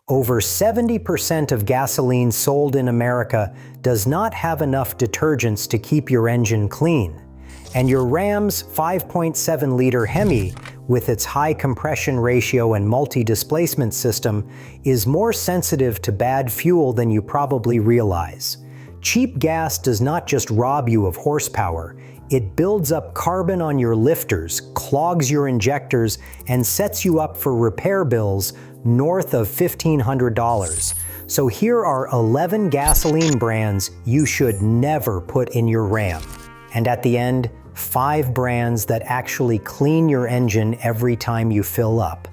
Over 70% of gasoline sold in America does not have enough detergents to keep your engine clean. And your Ram's 5.7-liter Hemi, with its high compression ratio and multi-displacement system, is more sensitive to bad fuel than you probably realize. Cheap gas does not just rob you of horsepower, it builds up carbon on your lifters, clogs your injectors, and sets you up for repair bills north of $1,500. So here are 11 gasoline brands you should never put in your Ram. And at the end, 5 brands that actually clean your engine every time you fill up.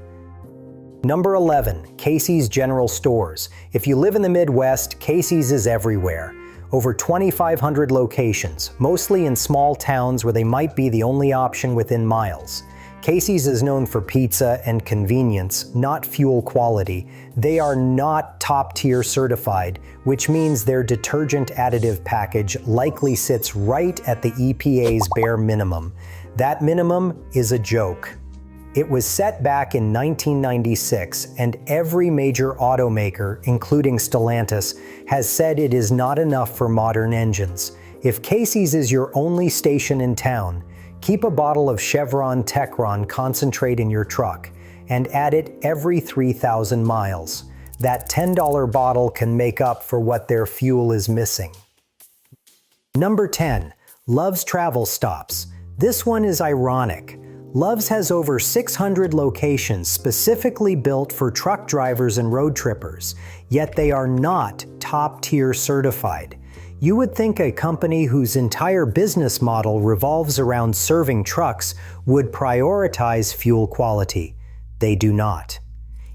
Number 11, Casey's General Stores. If you live in the Midwest, Casey's is everywhere. Over 2,500 locations, mostly in small towns where they might be the only option within miles. Casey's is known for pizza and convenience, not fuel quality. They are not top-tier certified, which means their detergent additive package likely sits right at the EPA's bare minimum. That minimum is a joke. It was set back in 1996, and every major automaker, including Stellantis, has said it is not enough for modern engines. If Casey's is your only station in town, keep a bottle of Chevron Techron concentrate in your truck and add it every 3,000 miles. That $10 bottle can make up for what their fuel is missing. Number 10, Love's Travel Stops. This one is ironic. Love's has over 600 locations specifically built for truck drivers and road trippers, yet they are not top-tier certified. You would think a company whose entire business model revolves around serving trucks would prioritize fuel quality. They do not.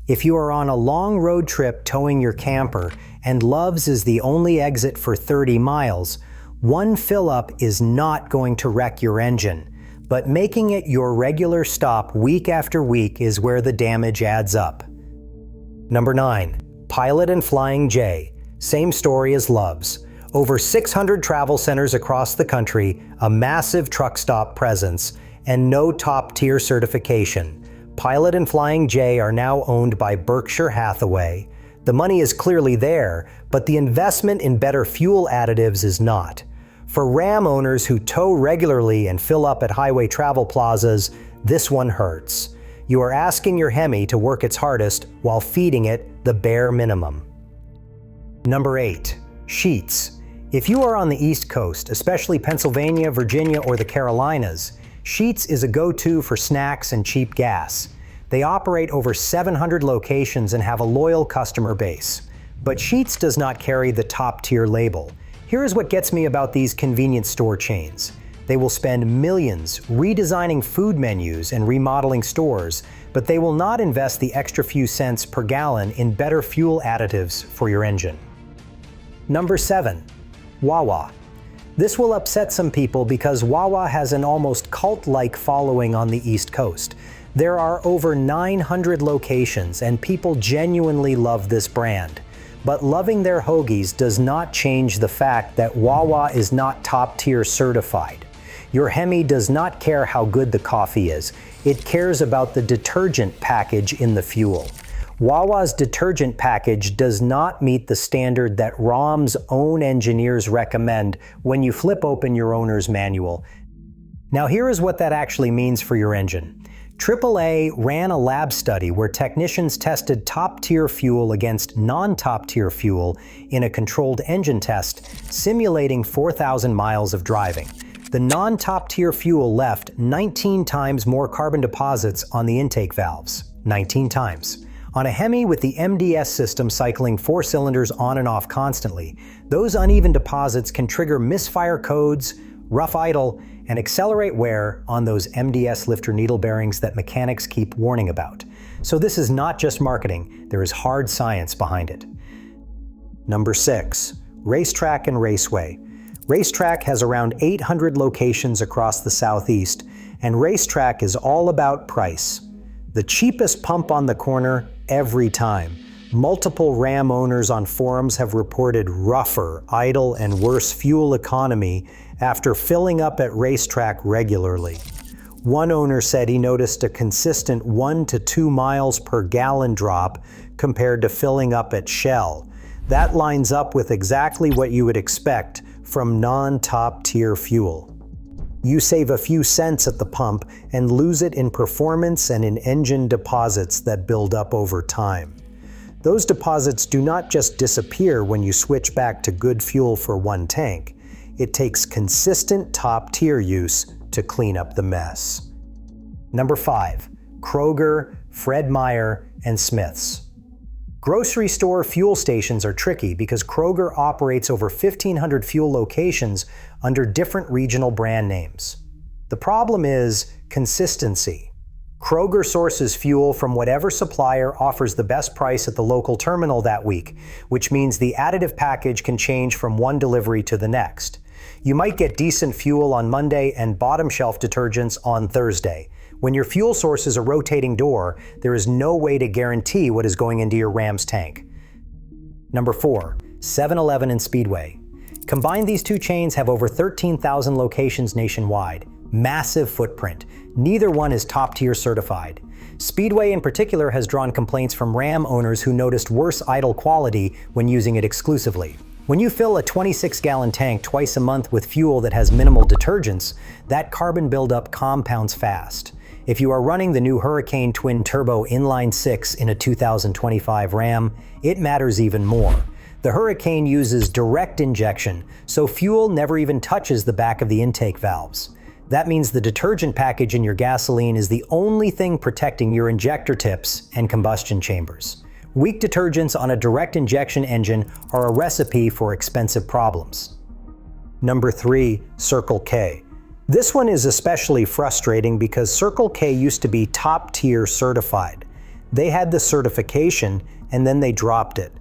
If you are on a long road trip towing your camper and Love's is the only exit for 30 miles, one fill-up is not going to wreck your engine, but making it your regular stop week after week is where the damage adds up. Number 9, Pilot and Flying J. Same story as Love's. Over 600 travel centers across the country, a massive truck stop presence, and no top-tier certification. Pilot and Flying J are now owned by Berkshire Hathaway. The money is clearly there, but the investment in better fuel additives is not. For Ram owners who tow regularly and fill up at highway travel plazas, this one hurts. You are asking your Hemi to work its hardest while feeding it the bare minimum. Number 8, Sheetz. If you are on the East Coast, especially Pennsylvania, Virginia, or the Carolinas, Sheetz is a go-to for snacks and cheap gas. They operate over 700 locations and have a loyal customer base. But Sheetz does not carry the top-tier label. Here is what gets me about these convenience store chains. They will spend millions redesigning food menus and remodeling stores, but they will not invest the extra few cents per gallon in better fuel additives for your engine. Number 7. Wawa. This will upset some people because Wawa has an almost cult-like following on the East Coast. There are over 900 locations and people genuinely love this brand. But loving their hoagies does not change the fact that Wawa is not top-tier certified. Your Hemi does not care how good the coffee is. It cares about the detergent package in the fuel. Wawa's detergent package does not meet the standard that Ram's own engineers recommend when you flip open your owner's manual. Now here is what that actually means for your engine. AAA ran a lab study where technicians tested top-tier fuel against non-top-tier fuel in a controlled engine test, simulating 4,000 miles of driving. The non-top-tier fuel left 19 times more carbon deposits on the intake valves. 19 times. On a Hemi with the MDS system cycling 4 cylinders on and off constantly, those uneven deposits can trigger misfire codes, rough idle, and accelerate wear on those MDS lifter needle bearings that mechanics keep warning about. So this is not just marketing, there is hard science behind it. Number 6, Racetrack and Raceway. Racetrack has around 800 locations across the Southeast, and Racetrack is all about price. The cheapest pump on the corner every time. Multiple Ram owners on forums have reported rougher, idle, and worse fuel economy after filling up at Racetrack regularly. One owner said he noticed a consistent 1 to 2 miles per gallon drop compared to filling up at Shell. That lines up with exactly what you would expect from non-top tier fuel. You save a few cents at the pump and lose it in performance and in engine deposits that build up over time. Those deposits do not just disappear when you switch back to good fuel for one tank. It takes consistent top-tier use to clean up the mess. Number 5. Kroger, Fred Meyer, and Smith's. Grocery store fuel stations are tricky because Kroger operates over 1,500 fuel locations under different regional brand names. The problem is consistency. Kroger sources fuel from whatever supplier offers the best price at the local terminal that week, which means the additive package can change from one delivery to the next. You might get decent fuel on Monday and bottom shelf detergents on Thursday. When your fuel source is a rotating door, there is no way to guarantee what is going into your Ram's tank. Number 4. 7-Eleven and Speedway. Combined, these two chains have over 13,000 locations nationwide. Massive footprint. Neither one is top-tier certified. Speedway in particular has drawn complaints from Ram owners who noticed worse idle quality when using it exclusively. When you fill a 26-gallon tank twice a month with fuel that has minimal detergents, that carbon buildup compounds fast. If you are running the new Hurricane Twin Turbo Inline 6 in a 2025 Ram, it matters even more. The Hurricane uses direct injection, so fuel never even touches the back of the intake valves. That means the detergent package in your gasoline is the only thing protecting your injector tips and combustion chambers. Weak detergents on a direct injection engine are a recipe for expensive problems. Number 3. Circle K. This one is especially frustrating because Circle K used to be top-tier certified. They had the certification and then they dropped it.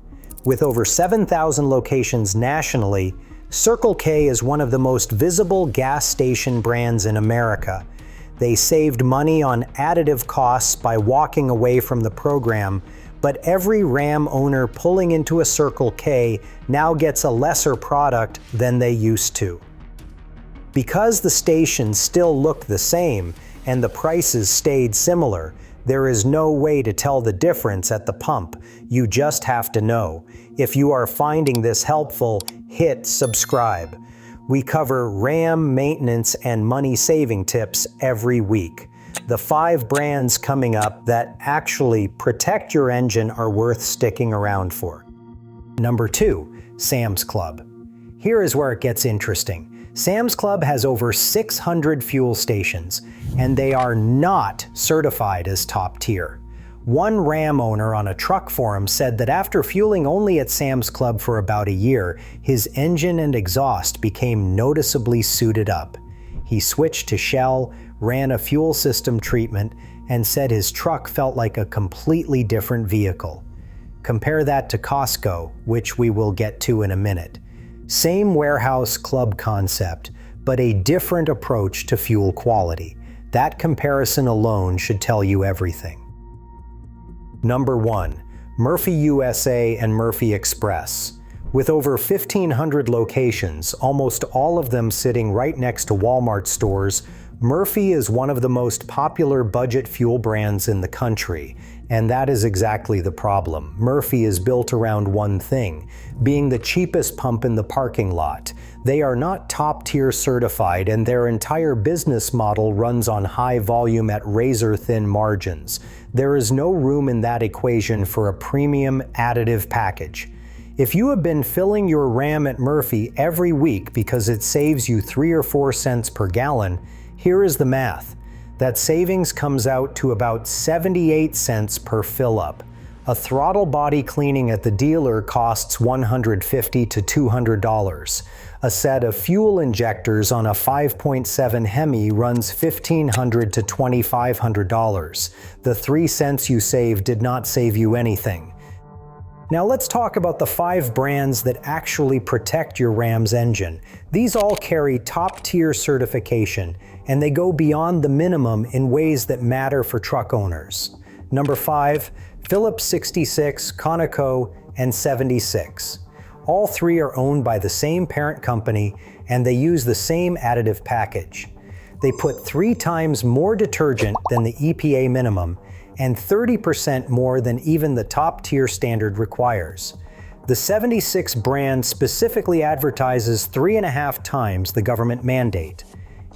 With over 7,000 locations nationally, Circle K is one of the most visible gas station brands in America. They saved money on additive costs by walking away from the program, but every Ram owner pulling into a Circle K now gets a lesser product than they used to. Because the stations still looked the same and the prices stayed similar, there is no way to tell the difference at the pump. You just have to know. If you are finding this helpful, hit subscribe. We cover Ram maintenance and money-saving tips every week. The 5 brands coming up that actually protect your engine are worth sticking around for. Number 2. Sam's Club. Here is where it gets interesting. Sam's Club has over 600 fuel stations, and they are not certified as top tier. One Ram owner on a truck forum said that after fueling only at Sam's Club for about a year, his engine and exhaust became noticeably suited up. He switched to Shell, ran a fuel system treatment, and said his truck felt like a completely different vehicle. Compare that to Costco, which we will get to in a minute. Same warehouse club concept, but a different approach to fuel quality. That comparison alone should tell you everything. Number 1. Murphy USA and Murphy Express. With over 1,500 locations, almost all of them sitting right next to Walmart stores, Murphy is one of the most popular budget fuel brands in the country. And that is exactly the problem. Murphy is built around one thing, being the cheapest pump in the parking lot. They are not top-tier certified, and their entire business model runs on high volume at razor-thin margins. There is no room in that equation for a premium additive package. If you have been filling your Ram at Murphy every week because it saves you 3 or 4 cents per gallon, here is the math. That savings comes out to about 78 cents per fill-up. A throttle body cleaning at the dealer costs $150 to $200. A set of fuel injectors on a 5.7 Hemi runs $1,500 to $2,500. The 3 cents you save did not save you anything. Now let's talk about the 5 brands that actually protect your Ram's engine. These all carry top-tier certification, and they go beyond the minimum in ways that matter for truck owners. Number 5, Phillips 66, Conoco, and 76. All 3 are owned by the same parent company, and they use the same additive package. They put 3 times more detergent than the EPA minimum and 30% more than even the top-tier standard requires. The 76 brand specifically advertises 3.5 times the government mandate.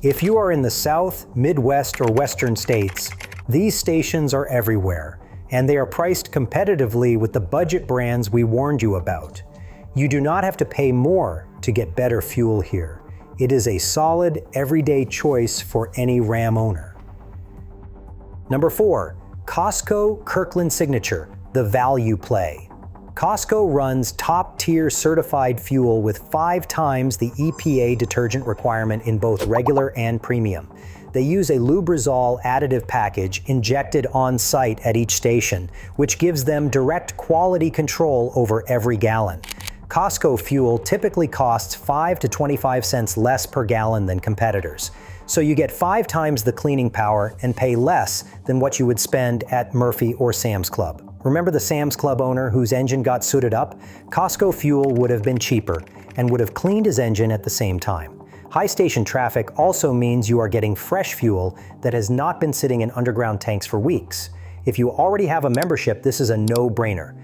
If you are in the South, Midwest, or Western states, these stations are everywhere, and they are priced competitively with the budget brands we warned you about. You do not have to pay more to get better fuel here. It is a solid, everyday choice for any Ram owner. Number 4. Costco Kirkland Signature, the value play. Costco runs top-tier certified fuel with 5 times the EPA detergent requirement in both regular and premium. They use a Lubrizol additive package injected on-site at each station, which gives them direct quality control over every gallon. Costco fuel typically costs 5 to 25 cents less per gallon than competitors. So you get 5 times the cleaning power and pay less than what you would spend at Murphy or Sam's Club. Remember the Sam's Club owner whose engine got sooted up? Costco fuel would have been cheaper and would have cleaned his engine at the same time. High station traffic also means you are getting fresh fuel that has not been sitting in underground tanks for weeks. If you already have a membership, this is a no-brainer.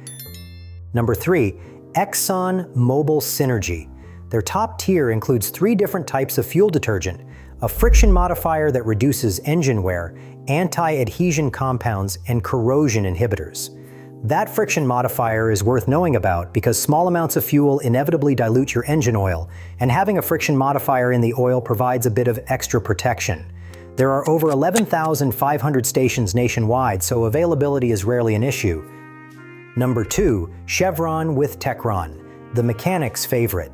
Number 3, Exxon Mobil Synergy. Their top tier includes 3 different types of fuel detergent: a friction modifier that reduces engine wear, anti-adhesion compounds, and corrosion inhibitors. That friction modifier is worth knowing about because small amounts of fuel inevitably dilute your engine oil, and having a friction modifier in the oil provides a bit of extra protection. There are over 11,500 stations nationwide, so availability is rarely an issue. Number 2, Chevron with Techron, the mechanic's favorite.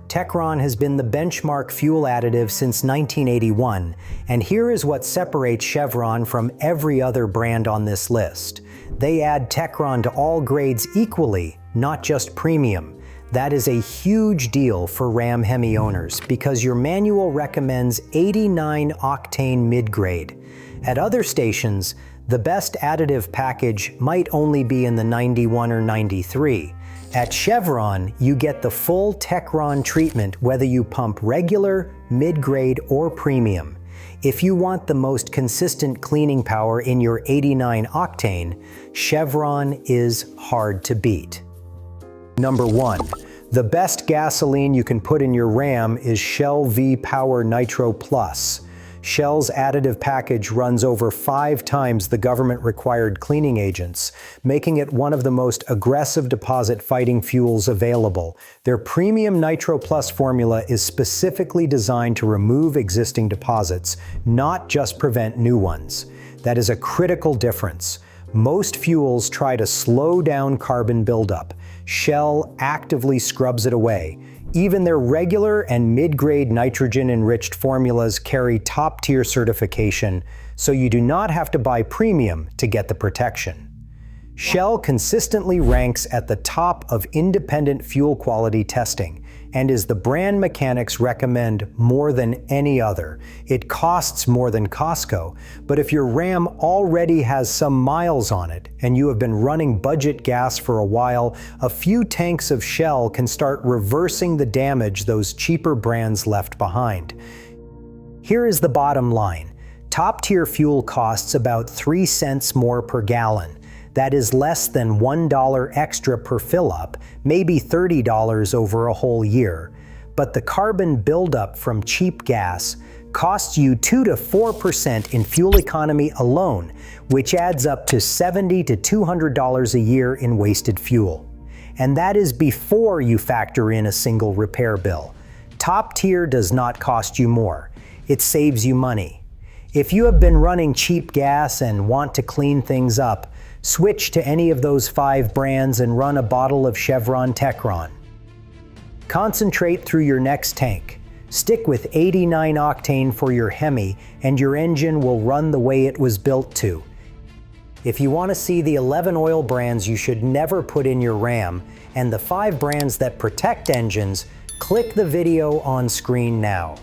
Techron has been the benchmark fuel additive since 1981, and here is what separates Chevron from every other brand on this list. They add Techron to all grades equally, not just premium. That is a huge deal for Ram Hemi owners because your manual recommends 89 octane mid-grade. At other stations, the best additive package might only be in the 91 or 93. At Chevron, you get the full Techron treatment whether you pump regular, mid-grade, or premium. If you want the most consistent cleaning power in your 89 octane, Chevron is hard to beat. Number 1. The best gasoline you can put in your Ram is Shell V-Power Nitro Plus. Shell's additive package runs over 5 times the government-required cleaning agents, making it one of the most aggressive deposit-fighting fuels available. Their premium Nitro Plus formula is specifically designed to remove existing deposits, not just prevent new ones. That is a critical difference. Most fuels try to slow down carbon buildup. Shell actively scrubs it away. Even their regular and mid-grade nitrogen-enriched formulas carry top-tier certification, so you do not have to buy premium to get the protection. Shell consistently ranks at the top of independent fuel quality testing and is the brand mechanics recommend more than any other. It costs more than Costco, but if your Ram already has some miles on it and you have been running budget gas for a while, a few tanks of Shell can start reversing the damage those cheaper brands left behind. Here is the bottom line. Top-tier fuel costs about 3 cents more per gallon. That is less than $1 extra per fill-up, maybe $30 over a whole year. But the carbon buildup from cheap gas costs you 2 to 4% in fuel economy alone, which adds up to $70 to $200 a year in wasted fuel. And that is before you factor in a single repair bill. Top tier does not cost you more. It saves you money. If you have been running cheap gas and want to clean things up, switch to any of those 5 brands and run a bottle of Chevron Techron. Concentrate through your next tank. Stick with 89 octane for your Hemi and your engine will run the way it was built to. If you want to see the 11 oil brands you should never put in your Ram and the 5 brands that protect engines, click the video on screen now.